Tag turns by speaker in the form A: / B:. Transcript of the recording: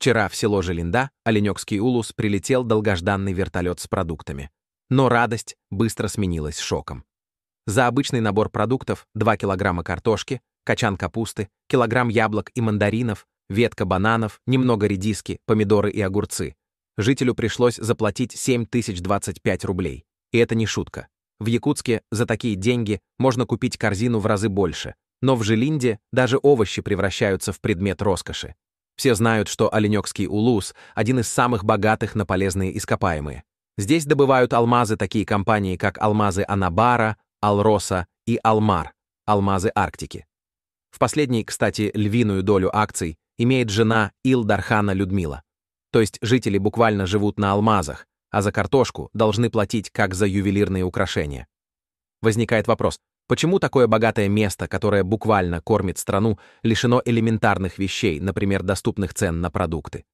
A: Вчера в село Желинда, Оленёкский улус, прилетел долгожданный вертолет с продуктами. Но радость быстро сменилась шоком. За обычный набор продуктов 2 килограмма картошки, качан капусты, килограмм яблок и мандаринов, ветка бананов, немного редиски, помидоры и огурцы. Жителю пришлось заплатить 7025 рублей. И это не шутка. В Якутске за такие деньги можно купить корзину в разы больше, но в Желинде даже овощи превращаются в предмет роскоши. Все знают, что Оленёкский улус – один из самых богатых на полезные ископаемые. Здесь добывают алмазы такие компании, как алмазы Анабара, Алроса и Алмар, алмазы Арктики. В последней, кстати, львиную долю акций имеет жена Ил-Дархана Людмила. То есть жители буквально живут на алмазах, а за картошку должны платить как за ювелирные украшения. Возникает вопрос, почему такое богатое место, которое буквально кормит страну, лишено элементарных вещей, например, доступных цен на продукты?